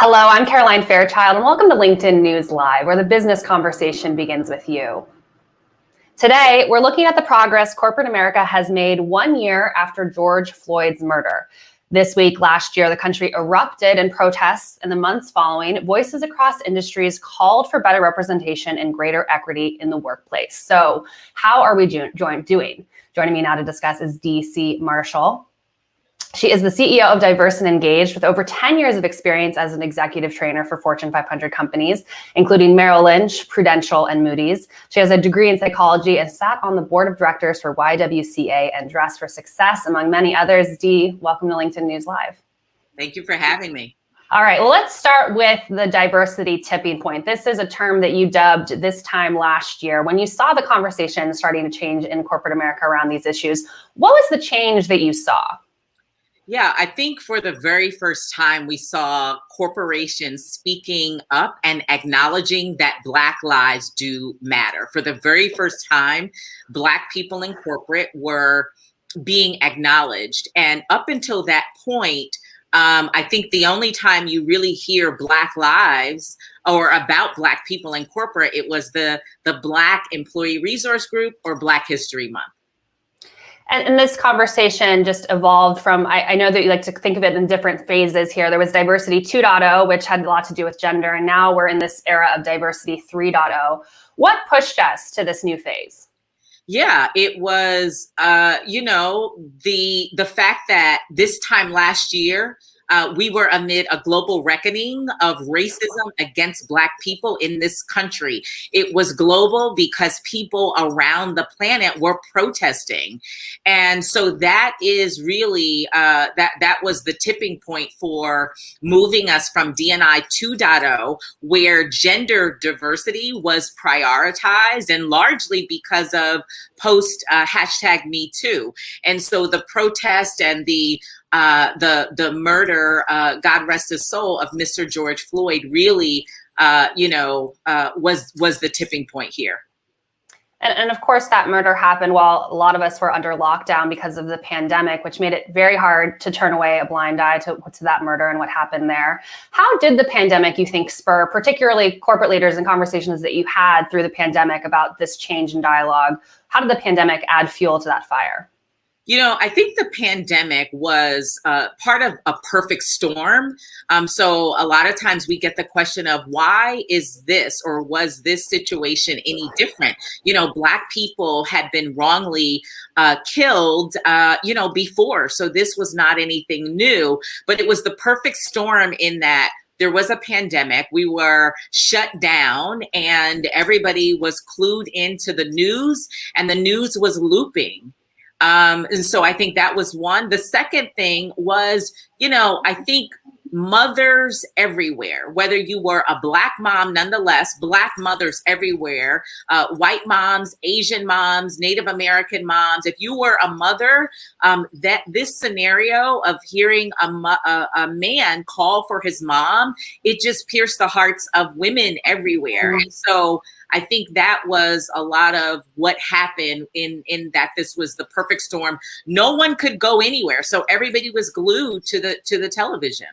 Hello, I'm Caroline Fairchild, and welcome to LinkedIn News Live, where the business conversation begins with you. Today, we're looking at the progress corporate America has made 1 year after George Floyd's murder. This week, last year, the country erupted in protests. In the months following, voices across industries called for better representation and greater equity in the workplace. So how are we doing? Joining me now to discuss is D.C. Marshall. She is the CEO of Diverse and Engaged with over 10 years of experience as an executive trainer for Fortune 500 companies, including Merrill Lynch, Prudential, and Moody's. She has a degree in psychology and sat on the board of directors for YWCA and Dress for Success, among many others. Dee, welcome to LinkedIn News Live. Thank you for having me. All right, well, let's start with the diversity tipping point. This is a term that you dubbed this time last year. When you saw the conversation starting to change in corporate America around these issues, what was the change that you saw? Yeah, I think for the very first time, we saw corporations speaking up and acknowledging that Black lives do matter. For the very first time, Black people in corporate were being acknowledged. And up until that point, I think the only time you really hear Black lives or about Black people in corporate, it was the Black Employee Resource Group or Black History Month. And this conversation just evolved from, I know that you like to think of it in different phases here. There was Diversity 2.0, which had a lot to do with gender, and now we're in this era of Diversity 3.0. What pushed us to this new phase? Yeah, it was, the fact that this time last year, we were amid a global reckoning of racism against Black people in this country. It was global because people around the planet were protesting. And so that is really, that was the tipping point for moving us from D&I 2.0, where gender diversity was prioritized, and largely because of post hashtag Me Too. And so the protest and the murder, God rest his soul, of Mr. George Floyd really, was the tipping point here. And of course, that murder happened while a lot of us were under lockdown because of the pandemic, which made it very hard to turn away a blind eye to that murder and what happened there. How did the pandemic, you think, spur particularly corporate leaders and conversations that you had through the pandemic about this change in dialogue? How did the pandemic add fuel to that fire? I think the pandemic was part of a perfect storm. So a lot of times we get the question of, why is this, or was this situation any different? Black people had been wrongly killed, before. So this was not anything new, but it was the perfect storm in that there was a pandemic, we were shut down, and everybody was clued into the news, and the news was looping. And so I think that was one. The second thing was, I think mothers everywhere, whether you were a Black mom, nonetheless, Black mothers everywhere, white moms, Asian moms, Native American moms. If you were a mother, that this scenario of hearing a man call for his mom, it just pierced the hearts of women everywhere. And so I think that was a lot of what happened in that this was the perfect storm. No one could go anywhere, so everybody was glued to the television.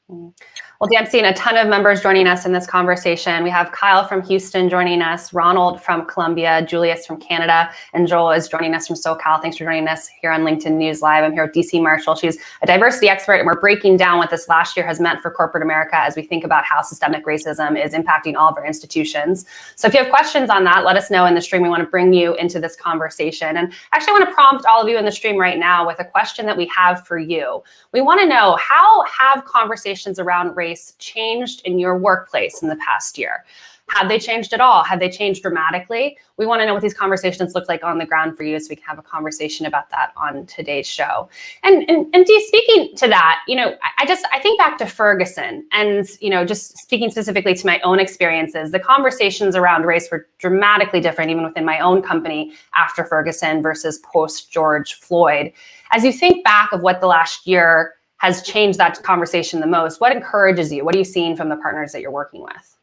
Well, Dee, I'm seeing a ton of members joining us in this conversation. We have Kyle from Houston joining us, Ronald from Colombia, Julius from Canada, and Joel is joining us from SoCal. Thanks for joining us here on LinkedIn News Live. I'm here with DC Marshall. She's a diversity expert, and we're breaking down what this last year has meant for corporate America as we think about how systemic racism is impacting all of our institutions. So if you have questions on that, let us know in the stream. We want to bring you into this conversation. And actually, I want to prompt all of you in the stream right now with a question that we have for you. We want to know, how have conversations around race changed in your workplace in the past year? Have they changed at all? Have they changed dramatically? We want to know what these conversations look like on the ground for you, so we can have a conversation about that on today's show. And Dee, speaking to that, I think back to Ferguson, and just speaking specifically to my own experiences, the conversations around race were dramatically different, even within my own company after Ferguson versus post George Floyd. As you think back of what the last year has changed that conversation the most, what encourages you? What are you seeing from the partners that you're working with?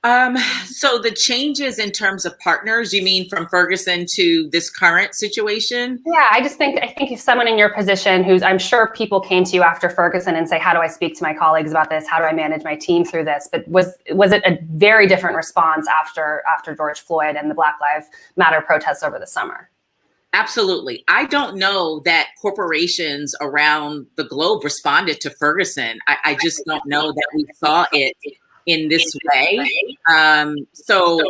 So the changes in terms of partners, you mean from Ferguson to this current situation? Yeah, I think if someone in your position who's, I'm sure people came to you after Ferguson and say, how do I speak to my colleagues about this? How do I manage my team through this? But was it a very different response after George Floyd and the Black Lives Matter protests over the summer? Absolutely. I don't know that corporations around the globe responded to Ferguson. I just don't know that we saw it in this way. So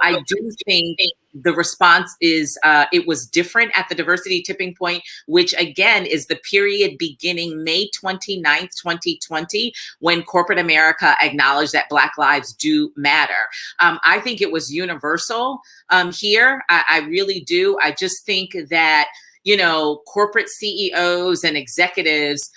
I do think the response is it was different at the diversity tipping point, which again is the period beginning May 29th, 2020, when corporate America acknowledged that Black lives do matter. I think it was universal here. I really do. I just think that, you know, corporate CEOs and executives,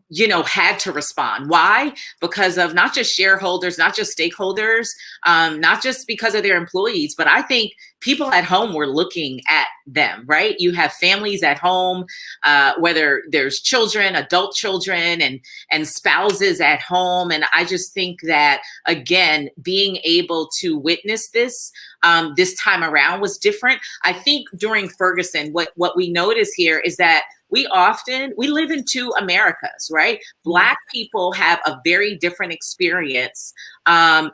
you know, had to respond. Why? Because of not just shareholders, not just stakeholders, not just because of their employees, but I think people at home were looking at them, right? You have families at home, whether there's children, adult children, and spouses at home. And I just think that, again, being able to witness this this time around was different. I think during Ferguson, what we notice here is that we live in two Americas, right? Black people have a very different experience,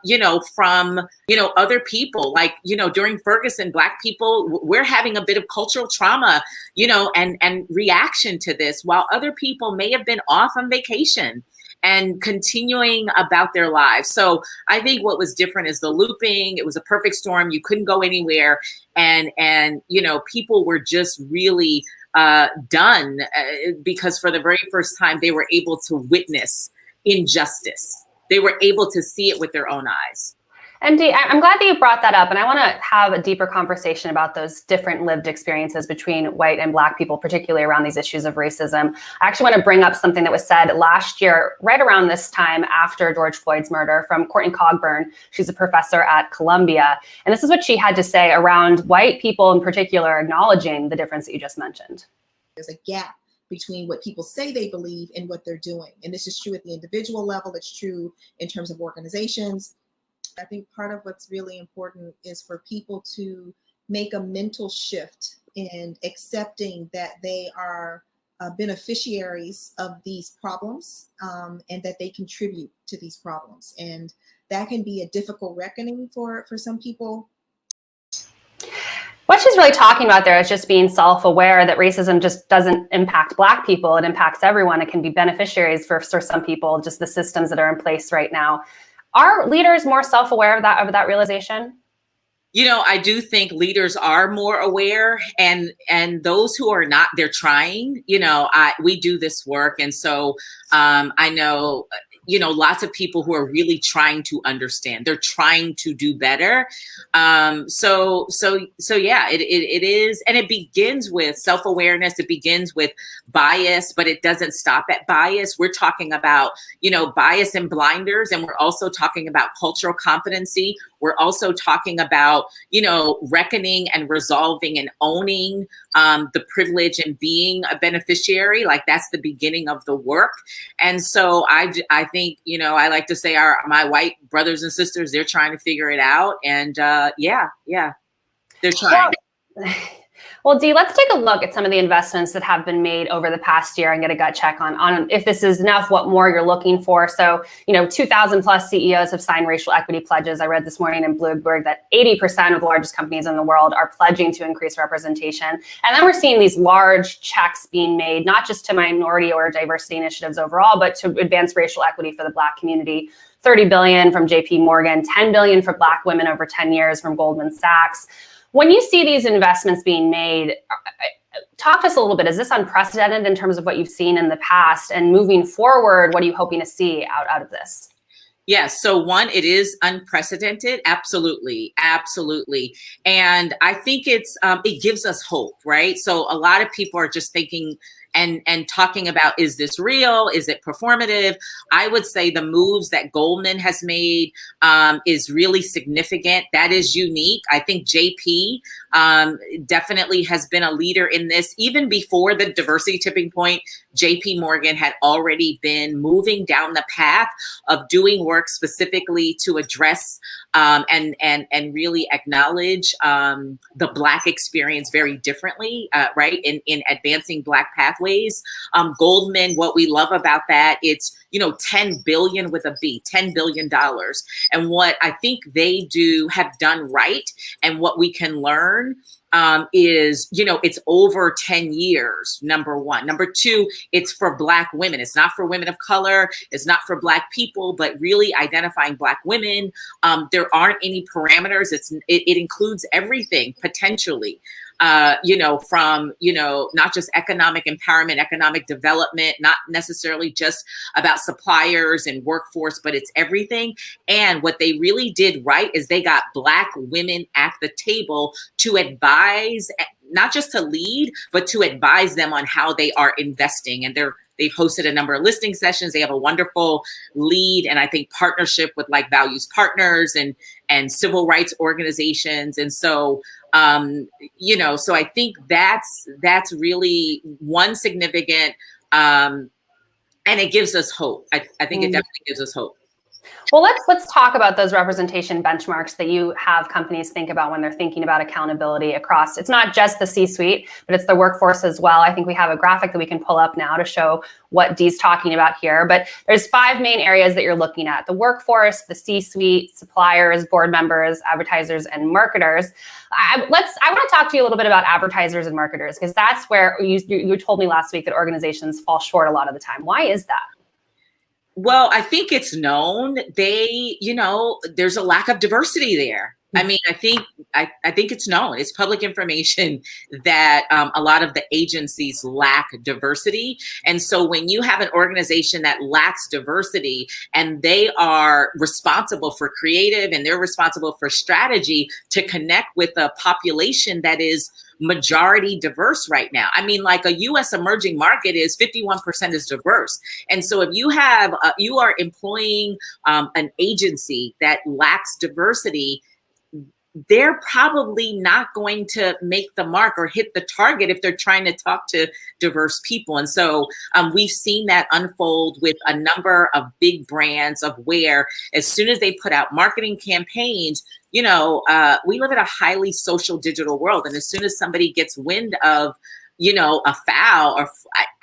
you know, from, you know, other people. Like, you know, during Ferguson, Black people, we're having a bit of cultural trauma, you know, and reaction to this, while other people may have been off on vacation and continuing about their lives. So I think what was different is the looping. It was a perfect storm. You couldn't go anywhere. And you know, people were just really done because for the very first time, they were able to witness injustice. They were able to see it with their own eyes. And Dee, I'm glad that you brought that up. And I want to have a deeper conversation about those different lived experiences between white and Black people, particularly around these issues of racism. I actually want to bring up something that was said last year, right around this time after George Floyd's murder, from Courtney Cogburn. She's a professor at Columbia. And this is what she had to say around white people in particular, acknowledging the difference that you just mentioned. There's a gap between what people say they believe and what they're doing. And this is true at the individual level. It's true in terms of organizations. I think part of what's really important is for people to make a mental shift in accepting that they are beneficiaries of these problems and that they contribute to these problems. And that can be a difficult reckoning for some people. What she's really talking about there is just being self-aware that racism just doesn't impact Black people. It impacts everyone. It can be beneficiaries for some people, just the systems that are in place right now. Are leaders more self-aware of that realization? You know, I do think leaders are more aware, and those who are not, they're trying. You know, we do this work, and so I know, you know, lots of people who are really trying to understand. They're trying to do better. So yeah, it is, and it begins with self-awareness. It begins with bias, but it doesn't stop at bias. We're talking about, you know, bias and blinders, and we're also talking about cultural competency. We're also talking about, you know, reckoning and resolving and owning the privilege and being a beneficiary. Like, that's the beginning of the work. And so I think, you know, I like to say my white brothers and sisters, they're trying to figure it out. And yeah, they're trying. Well, Dee, let's take a look at some of the investments that have been made over the past year and get a gut check on if this is enough, what more you're looking for. So, you know, 2,000 plus CEOs have signed racial equity pledges. I read this morning in Bloomberg that 80% of the largest companies in the world are pledging to increase representation. And then we're seeing these large checks being made, not just to minority or diversity initiatives overall, but to advance racial equity for the Black community. 30 billion from JP Morgan, 10 billion for Black women over 10 years from Goldman Sachs. When you see these investments being made, talk to us a little bit. Is this unprecedented in terms of what you've seen in the past? And moving forward, what are you hoping to see out of this? Yes. So one, it is unprecedented. Absolutely. Absolutely. And I think it gives us hope, right? So a lot of people are just thinking and talking about, is this real? Is it performative? I would say the moves that Goldman has made is really significant. That is unique. I think JP definitely has been a leader in this. Even before the diversity tipping point, JP Morgan had already been moving down the path of doing work specifically to address and really acknowledge the Black experience very differently, right? In advancing Black pathways. Goldman, what we love about that, it's, 10 billion with a B, $10 billion. And what I think they have done right, and what we can learn is, it's over 10 years, number one. Number two, it's for Black women. It's not for women of color. It's not for Black people, but really identifying Black women. There aren't any parameters. It includes everything potentially. From, not just economic empowerment, economic development, not necessarily just about suppliers and workforce, but it's everything. And what they really did right is they got Black women at the table to advise, not just to lead, but to advise them on how they are investing. And they've hosted a number of listening sessions. They have a wonderful lead, and I think partnership with like Values Partners and civil rights organizations. And so, so I think that's really one significant, and it gives us hope. I think it definitely gives us hope. Well, let's talk about those representation benchmarks that you have companies think about when they're thinking about accountability across. It's not just the C-suite, but it's the workforce as well. I think we have a graphic that we can pull up now to show what Dee's talking about here. But there's 5 main areas that you're looking at: the workforce, the C-suite, suppliers, board members, advertisers, and marketers. I want to talk to you a little bit about advertisers and marketers, because that's where you told me last week that organizations fall short a lot of the time. Why is that? Well, I think it's known. There's a lack of diversity there. I mean, I think it's known. It's public information that a lot of the agencies lack diversity. And so when you have an organization that lacks diversity and they are responsible for creative and they're responsible for strategy to connect with a population that is majority diverse right now. I mean, like a U.S. emerging market is 51% is diverse. And so if you have, you are employing an agency that lacks diversity, they're probably not going to make the mark or hit the target if they're trying to talk to diverse people. And so we've seen that unfold with a number of big brands, of where as soon as they put out marketing campaigns, we live in a highly social digital world. And as soon as somebody gets wind of, a foul, or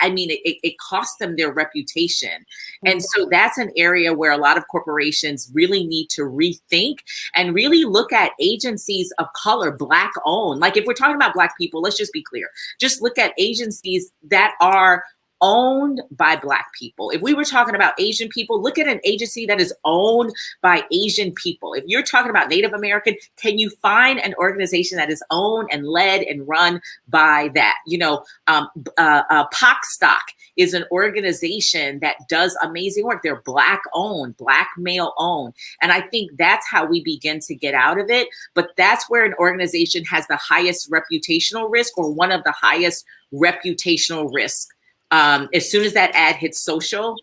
it costs them their reputation. And so that's an area where a lot of corporations really need to rethink and really look at agencies of color, Black owned. Like if we're talking about Black people, let's just be clear. Just look at agencies that are owned by Black people. If we were talking about Asian people, look at an agency that is owned by Asian people. If you're talking about Native American, can you find an organization that is owned and led and run by that? Stock is an organization that does amazing work. They're Black owned, Black male owned. And I think that's how we begin to get out of it. But that's where an organization has the highest reputational risk, or one of the highest reputational risks. As soon as that ad hits social,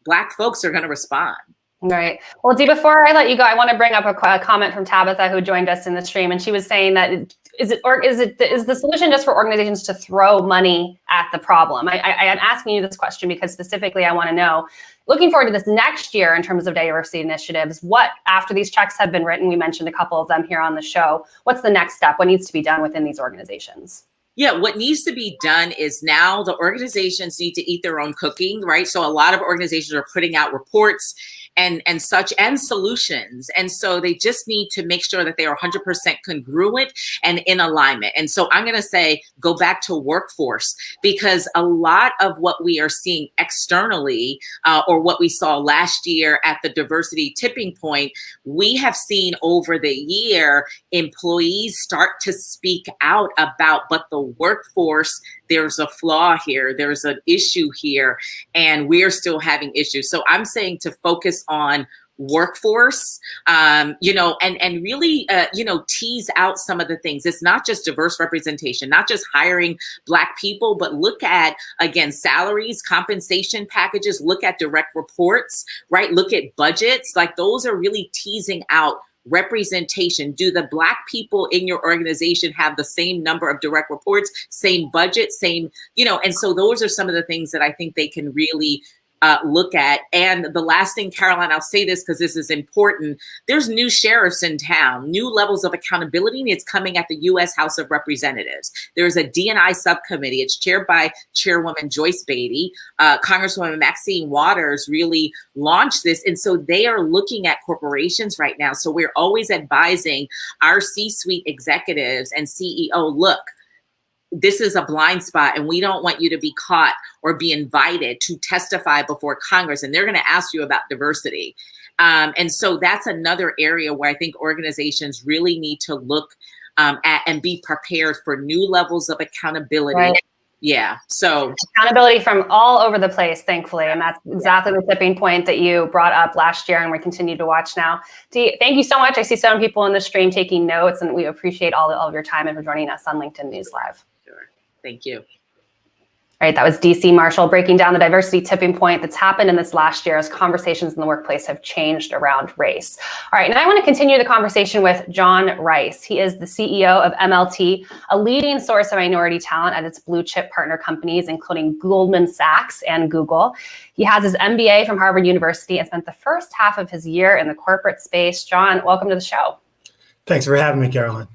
Black folks are going to respond. Right. Well, Dee, before I let you go, I want to bring up a comment from Tabitha, who joined us in the stream, and she was saying that is the solution just for organizations to throw money at the problem? I am asking you this question because specifically I want to know, looking forward to this next year in terms of diversity initiatives, what, after these checks have been written, we mentioned a couple of them here on the show, what's the next step? What needs to be done within these organizations? Yeah, what needs to be done is now the organizations need to eat their own cooking, right? So a lot of organizations are putting out reports and such, and solutions. And so they just need to make sure that they are 100% congruent and in alignment. And so I'm going to say, go back to workforce, because a lot of what we are seeing externally, or what we saw last year at the diversity tipping point, we have seen over the year employees start to speak out about, but the workforce, there's a flaw here, there's an issue here, and we're still having issues. So I'm saying to focus on workforce, and really, tease out some of the things. It's not just diverse representation, not just hiring Black people, but look at, again, salaries, compensation packages, look at direct reports, right? Look at budgets. Like those are really teasing out representation. Do the Black people in your organization have the same number of direct reports, same budget, same, and so those are some of the things that I think they can really look at. And the last thing, Caroline, I'll say this because this is important. There's new sheriffs in town, new levels of accountability, and it's coming at the U.S. House of Representatives. There's a D&I subcommittee. It's chaired by Chairwoman Joyce Beatty. Congresswoman Maxine Waters really launched this. And so they are looking at corporations right now. So we're always advising our C-suite executives and CEO, look, this is a blind spot and we don't want you to be caught or be invited to testify before Congress. And they're going to ask you about diversity. And so that's another area where I think organizations really need to look at and be prepared for new levels of accountability. Right. Yeah. So accountability from all over the place, thankfully. And that's exactly the tipping point that you brought up last year and we continue to watch now. Dee, thank you so much. I see some people in the stream taking notes and we appreciate all of your time and for joining us on LinkedIn News Live. Sure. Thank you. All right, that was DC Marshall breaking down the diversity tipping point that's happened in this last year as conversations in the workplace have changed around race. All right, now I want to continue the conversation with John Rice. He is the CEO of MLT, a leading source of minority talent at its blue chip partner companies, including Goldman Sachs and Google. He has his MBA from Harvard University and spent the first half of his year in the corporate space. John, welcome to the show. Thanks for having me, Caroline.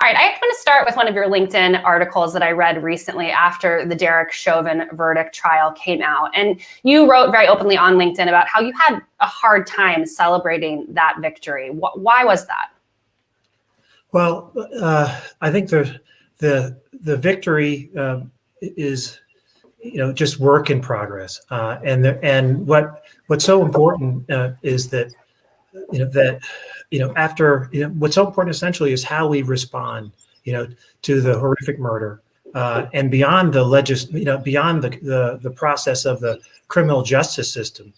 All right, I want to start with one of your LinkedIn articles that I read recently after the Derek Chauvin verdict trial came out. And you wrote very openly on LinkedIn about how you had a hard time celebrating that victory. Why was that? Well, I think the victory is, just work in progress. And what's so important is that, after, what's so important essentially is how we respond, to the horrific murder, and beyond beyond the process of the criminal justice system.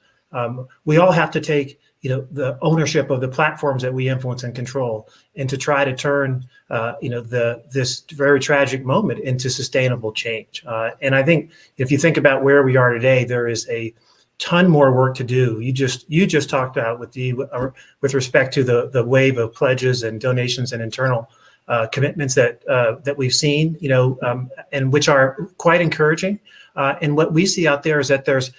We all have to take, the ownership of the platforms that we influence and control, and to try to turn, this very tragic moment into sustainable change. And I think if you think about where we are today, there is a ton more work to do. You just talked about with respect to the wave of pledges and donations and internal commitments that we've seen, and which are quite encouraging. And what we see out there is that there's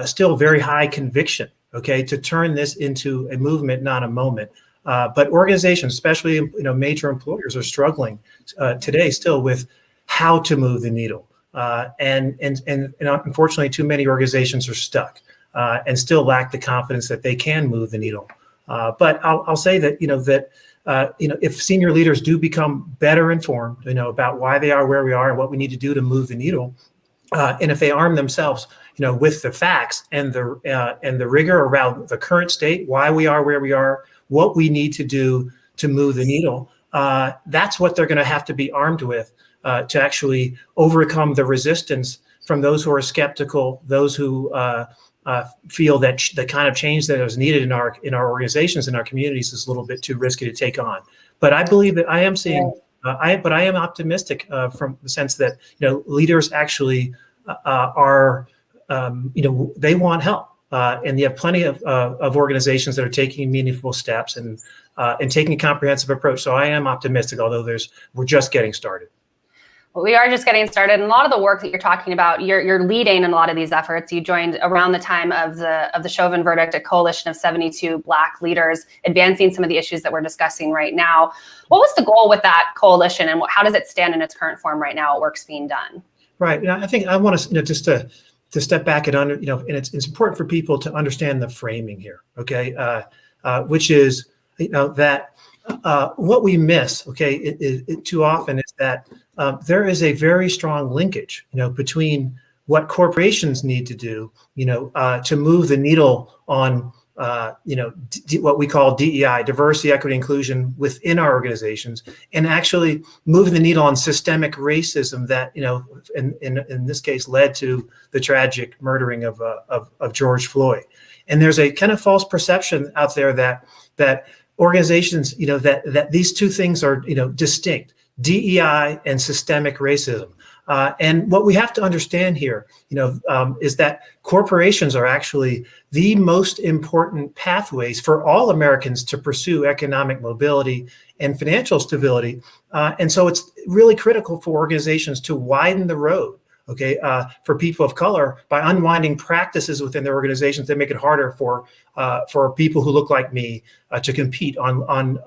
still very high conviction, to turn this into a movement, not a moment. But organizations, especially major employers, are struggling today still with how to move the needle. And unfortunately, too many organizations are stuck and still lack the confidence that they can move the needle. But I'll say that if senior leaders do become better informed, about why they are where we are and what we need to do to move the needle, and if they arm themselves, with the facts and the rigor around the current state, why we are where we are, what we need to do to move the needle, that's what they're going to have to be armed with. To actually overcome the resistance from those who are skeptical, those who feel that the kind of change that is needed in our organizations, in our communities, is a little bit too risky to take on. But I believe that I am seeing, I am optimistic from the sense that leaders actually are, they want help, and you have plenty of organizations that are taking meaningful steps and taking a comprehensive approach. So I am optimistic, although we're just getting started. Well, we are just getting started. And a lot of the work that you're talking about, you're leading in a lot of these efforts. You joined around the time of the Chauvin verdict, a coalition of 72 Black leaders advancing some of the issues that we're discussing right now. What was the goal with that coalition, and how does it stand in its current form right now? What work's being done? Right. I think I want to, just to step back and and it's important for people to understand the framing here. Which is, that what we miss, too often is that there is a very strong linkage, between what corporations need to do, to move the needle on, what we call DEI, diversity, equity, inclusion within our organizations, and actually moving the needle on systemic racism that, in this case, led to the tragic murdering of George Floyd. And there's a kind of false perception out there that organizations, that these two things are, distinct. DEI and systemic racism. And what we have to understand here, is that corporations are actually the most important pathways for all Americans to pursue economic mobility and financial stability. And so it's really critical for organizations to widen the road, for people of color by unwinding practices within their organizations that make it harder for people who look like me to compete on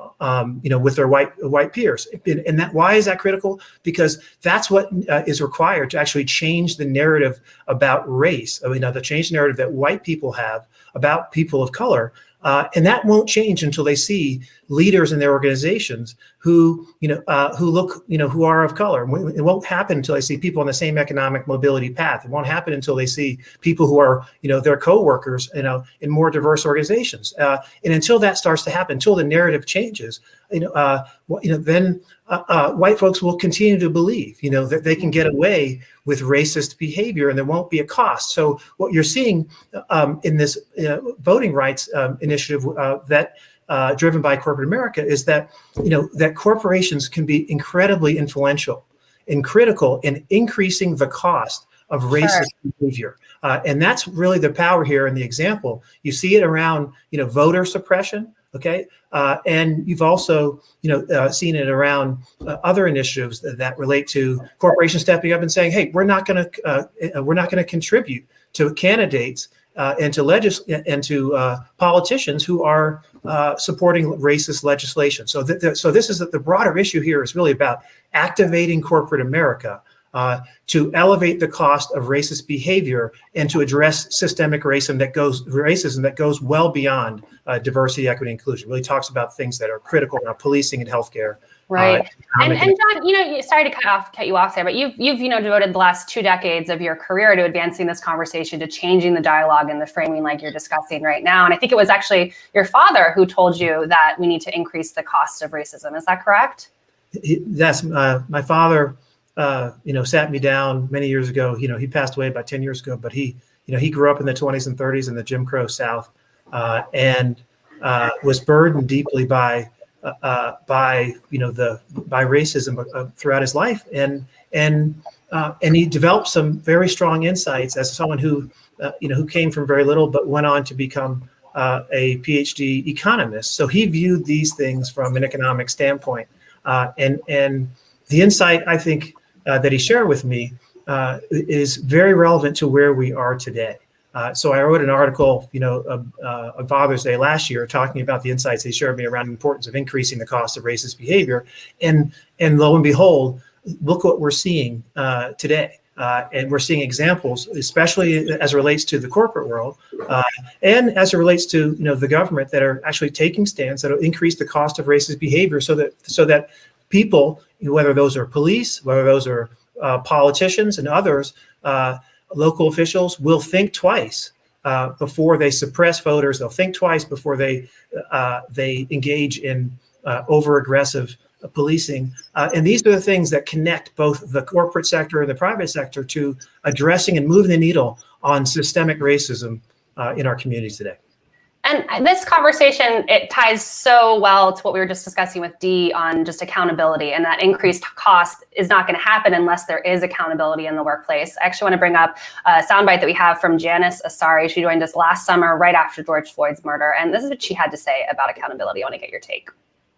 with their white peers. And that, why is that critical? Because that's what is required to actually change the narrative about race. To change the narrative that white people have about people of color. And that won't change until they see leaders in their organizations who are of color. It won't happen until they see people on the same economic mobility path. It won't happen until they see people who are, their coworkers, in more diverse organizations. And until that starts to happen, until the narrative changes, then white folks will continue to believe, that they can get away with racist behavior and there won't be a cost. So what you're seeing in this voting rights initiative that driven by corporate America is that, that corporations can be incredibly influential and critical in increasing the cost of racist behavior. And that's really the power here in the example. You see it around, voter suppression. And you've also, seen it around other initiatives that relate to corporations stepping up and saying, "Hey, we're not going to contribute to candidates and to politicians who are supporting racist legislation." So this is the broader issue here is really about activating corporate America to elevate the cost of racist behavior and to address systemic racism that goes well beyond diversity, equity, inclusion. Really talks about things that are critical around policing and healthcare. Right. And John, sorry to cut you off there, but you've devoted the last 2 decades of your career to advancing this conversation, to changing the dialogue and the framing like you're discussing right now. And I think it was actually your father who told you that we need to increase the cost of racism. Is that correct? Yes. My father sat me down many years ago. He passed away about 10 years ago, but he grew up in the 20s and 30s in the Jim Crow South, and was burdened deeply by racism throughout his life, and he developed some very strong insights as someone who came from very little but went on to become a PhD economist. So he viewed these things from an economic standpoint, and the insight I think that he shared with me is very relevant to where we are today. So I wrote an article, on Father's Day last year, talking about the insights he shared with me around the importance of increasing the cost of racist behavior. And lo and behold, look what we're seeing today. And we're seeing examples, especially as it relates to the corporate world, and as it relates to the government, that are actually taking stands that will increase the cost of racist behavior, so that people, whether those are police, whether those are politicians and others, local officials, will think twice before they suppress voters. They'll think twice before they engage in over-aggressive policing. And these are the things that connect both the corporate sector and the private sector to addressing and moving the needle on systemic racism in our communities today. And this conversation, it ties so well to what we were just discussing with Dee on just accountability, and that increased cost is not going to happen unless there is accountability in the workplace. I actually want to bring up a soundbite that we have from Janice Asari. She joined us last summer, right after George Floyd's murder. And this is what she had to say about accountability. I want to get your take.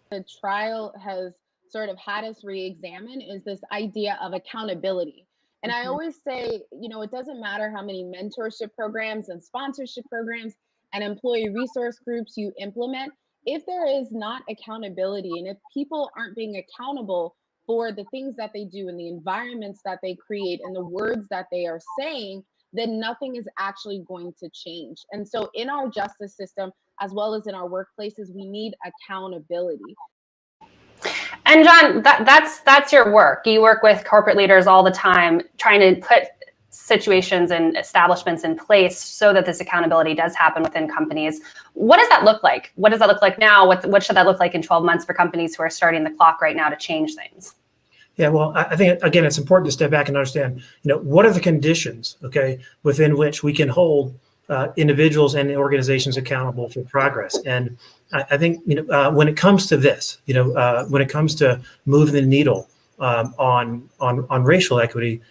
The trial has sort of had us re-examine is this idea of accountability. And I always say, it doesn't matter how many mentorship programs and sponsorship programs and employee resource groups you implement, if there is not accountability, and if people aren't being accountable for the things that they do and the environments that they create and the words that they are saying, then nothing is actually going to change. And so in our justice system, as well as in our workplaces, we need accountability. And John, that's your work. You work with corporate leaders all the time, trying to put situations and establishments in place so that this accountability does happen within companies. What does that look like? What does that look like now? What should that look like in 12 months for companies who are starting the clock right now to change things? Yeah, well, I think, again, it's important to step back and understand, what are the conditions, within which we can hold individuals and organizations accountable for progress. And I think, when it comes to this, when it comes to moving the needle on racial equity,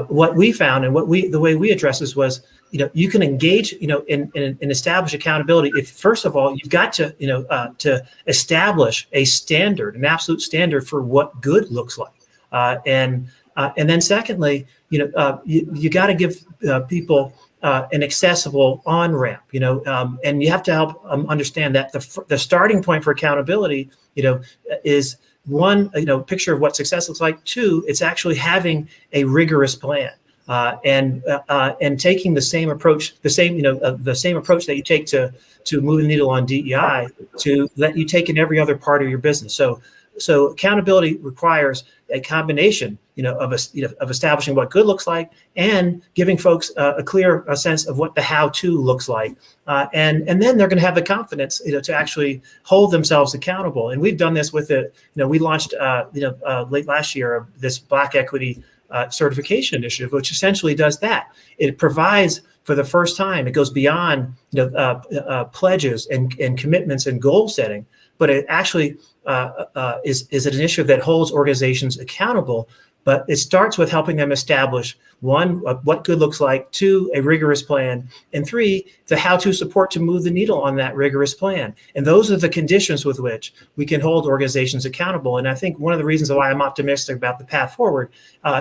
what we found and the way we address this was, you can engage, in establish accountability if, first of all, you've got to, to establish a standard, an absolute standard for what good looks like. And then secondly, you got to give people an accessible on-ramp, and you have to help understand that the starting point for accountability, is one, picture of what success looks like. Two, it's actually having a rigorous plan. And taking the same approach, the same approach that you take to move the needle on DEI, that you take in every other part of your business. So accountability requires a combination, of establishing what good looks like and giving folks a clear sense of what the how-to looks like, and then they're going to have the confidence, to actually hold themselves accountable. And we've done this with it. We launched, late last year, this Black Equity certification initiative, which essentially does that. It provides, for the first time, it goes beyond pledges and commitments and goal setting, but it actually is an initiative that holds organizations accountable. But it starts with helping them establish, one, what good looks like, two, a rigorous plan, and three, the how-to support to move the needle on that rigorous plan. And those are the conditions with which we can hold organizations accountable. And I think one of the reasons why I'm optimistic about the path forward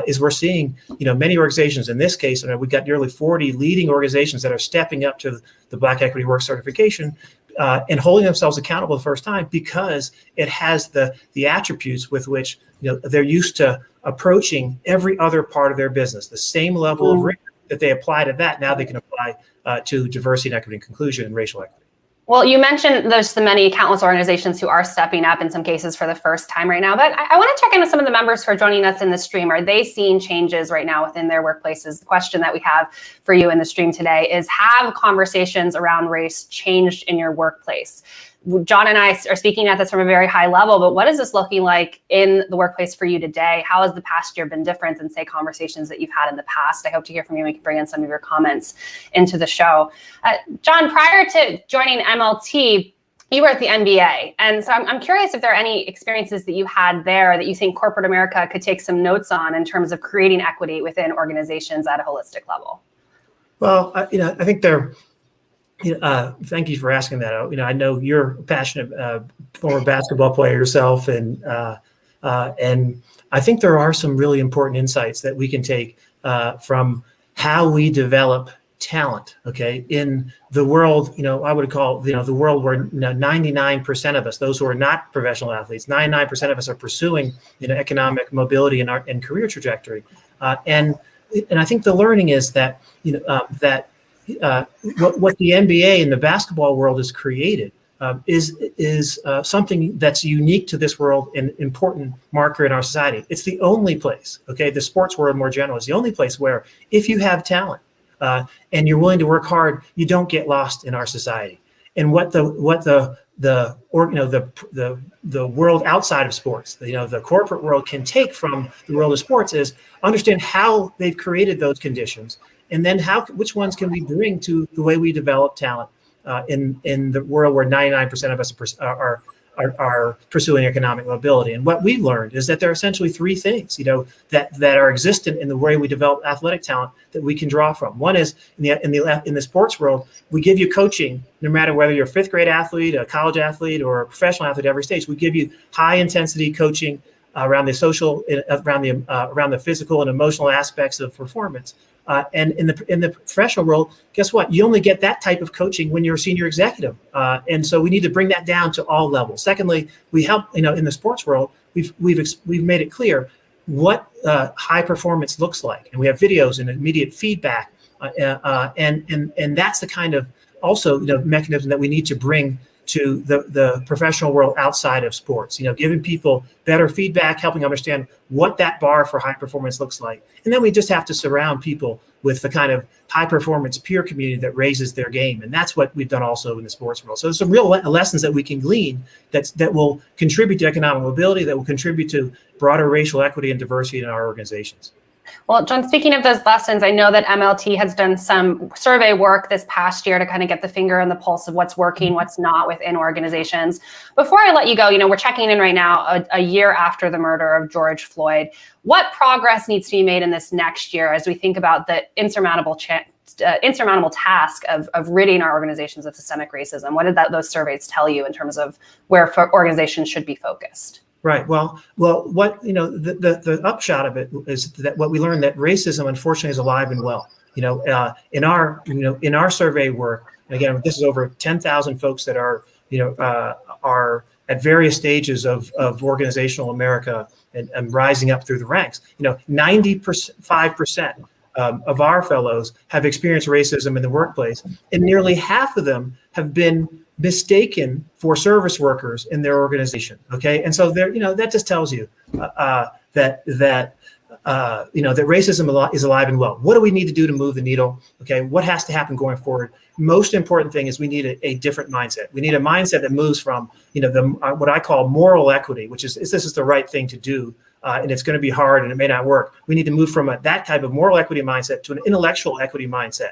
is we're seeing, many organizations, in this case, we've got nearly 40 leading organizations that are stepping up to the Black Equity Work certification, and holding themselves accountable the first time, because it has the attributes with which they're used to approaching every other part of their business. The same level of rigor that they apply to that, now they can apply to diversity and equity and inclusion and racial equity. Well, you mentioned there's the many countless organizations who are stepping up, in some cases for the first time right now, but I want to check in with some of the members who are joining us in the stream. Are they seeing changes right now within their workplaces? The question that we have for you in the stream today is, have conversations around race changed in your workplace? John and I are speaking at this from a very high level, but what is this looking like in the workplace for you today? How has the past year been different than, say, conversations that you've had in the past? I hope to hear from you. We can bring in some of your comments into the show. John, prior to joining MLT, you were at the NBA. And so I'm curious if there are any experiences that you had there that you think corporate America could take some notes on in terms of creating equity within organizations at a holistic level. Well, I think there. Thank you for asking that. I know you're a passionate former basketball player yourself, and I think there are some really important insights that we can take from how we develop talent. Okay, in the world, I would call the world where 99% of us, those who are not professional athletes, 99% of us are pursuing economic mobility and career trajectory, and I think the learning is that what the NBA and the basketball world has created is something that's unique to this world and important marker in our society. It's the only place, the sports world more general is the only place where, if you have talent and you're willing to work hard, you don't get lost in our society. And what the world outside of sports, the corporate world, can take from the world of sports is understand how they've created those conditions. And then which ones can we bring to the way we develop talent in the world where 99% of us are pursuing economic mobility? And what we've learned is that there are essentially three things, that are existent in the way we develop athletic talent that we can draw from. One is in the sports world, we give you coaching, no matter whether you're a fifth grade athlete, a college athlete, or a professional athlete at every stage. We give you high intensity coaching around the social, around the physical and emotional aspects of performance. And in the professional world, guess what? You only get that type of coaching when you're a senior executive. And so we need to bring that down to all levels. Secondly, we help, in the sports world, we've made it clear what high performance looks like. And we have videos and immediate feedback. And that's the kind of also, mechanism that we need to bring to the professional world outside of sports, giving people better feedback, helping understand what that bar for high performance looks like. And then we just have to surround people with the kind of high performance peer community that raises their game. And that's what we've done also in the sports world. So there's some real lessons that we can glean that will contribute to economic mobility, that will contribute to broader racial equity and diversity in our organizations. Well, John, speaking of those lessons, I know that MLT has done some survey work this past year to kind of get the finger on the pulse of what's working, what's not within organizations. Before I let you go, we're checking in right now a year after the murder of George Floyd. What progress needs to be made in this next year as we think about the insurmountable task of ridding our organizations of systemic racism? What did those surveys tell you in terms of where organizations should be focused? Right. Well, what, the upshot of it is that what we learned that racism, unfortunately, is alive and well. In our survey work, again, this is over 10,000 folks that are at various stages of organizational America and rising up through the ranks. 95% of our fellows have experienced racism in the workplace, and nearly half of them have been mistaken for service workers in their organization. Okay, and so there, that just tells you that racism is alive and well. What do we need to do to move the needle? Okay, what has to happen going forward? Most important thing is we need a different mindset. We need a mindset that moves from what I call moral equity, which is this is the right thing to do. And it's going to be hard and it may not work. We need to move from that type of moral equity mindset to an intellectual equity mindset,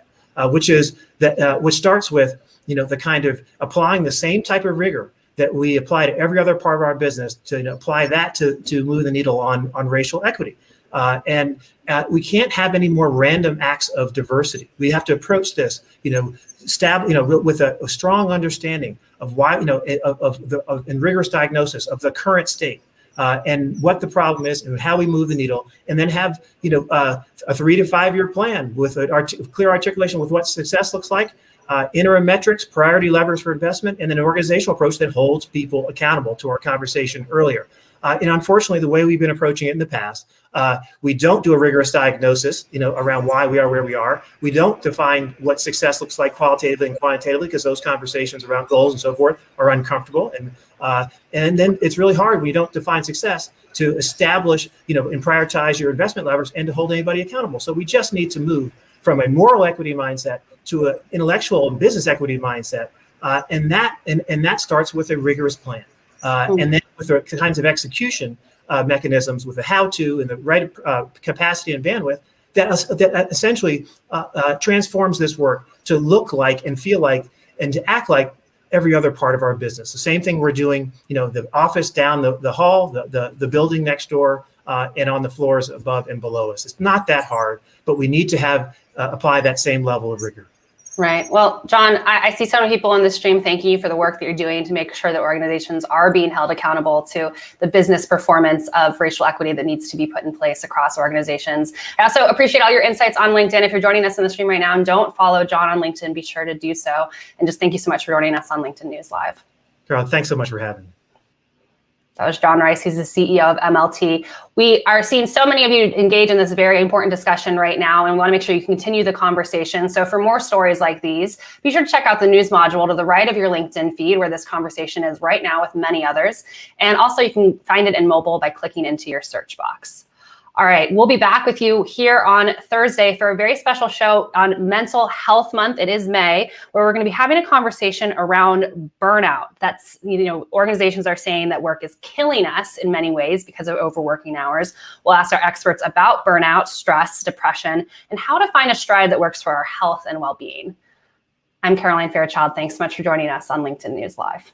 which starts with the kind of applying the same type of rigor that we apply to every other part of our business to apply that to move the needle on racial equity. And we can't have any more random acts of diversity. We have to approach this, with a strong understanding of why, and rigorous diagnosis of the current state. And what the problem is and how we move the needle, and then have a 3 to 5 year plan with a clear articulation with what success looks like, interim metrics, priority levers for investment, and then an organizational approach that holds people accountable to our conversation earlier. And unfortunately, the way we've been approaching it in the past, we don't do a rigorous diagnosis, around why we are where we are. We don't define what success looks like qualitatively and quantitatively, because those conversations around goals and so forth are uncomfortable. And then it's really hard when you don't define success to establish, and prioritize your investment levers and to hold anybody accountable. So we just need to move from a moral equity mindset to an intellectual and business equity mindset, and that starts with a rigorous plan. And then with the kinds of execution mechanisms, with the how-to and the right capacity and bandwidth, that essentially transforms this work to look like and feel like and to act like every other part of our business. The same thing we're doing, the office down the hall, the building next door, and on the floors above and below us. It's not that hard, but we need to apply that same level of rigor. Right. Well, John, I see so many people on the stream thanking you for the work that you're doing to make sure that organizations are being held accountable to the business performance of racial equity that needs to be put in place across organizations. I also appreciate all your insights on LinkedIn. If you're joining us in the stream right now and don't follow John on LinkedIn, be sure to do so. And just thank you so much for joining us on LinkedIn News Live. Carol, thanks so much for having me. That was John Rice. He's the CEO of MLT. We are seeing so many of you engage in this very important discussion right now, and we want to make sure you continue the conversation. So for more stories like these, be sure to check out the news module to the right of your LinkedIn feed, where this conversation is right now with many others. And also you can find it in mobile by clicking into your search box. All right, we'll be back with you here on Thursday for a very special show on Mental Health Month. It is May, where we're going to be having a conversation around burnout. That's, organizations are saying that work is killing us in many ways because of overworking hours. We'll ask our experts about burnout, stress, depression, and how to find a stride that works for our health and well-being. I'm Caroline Fairchild. Thanks so much for joining us on LinkedIn News Live.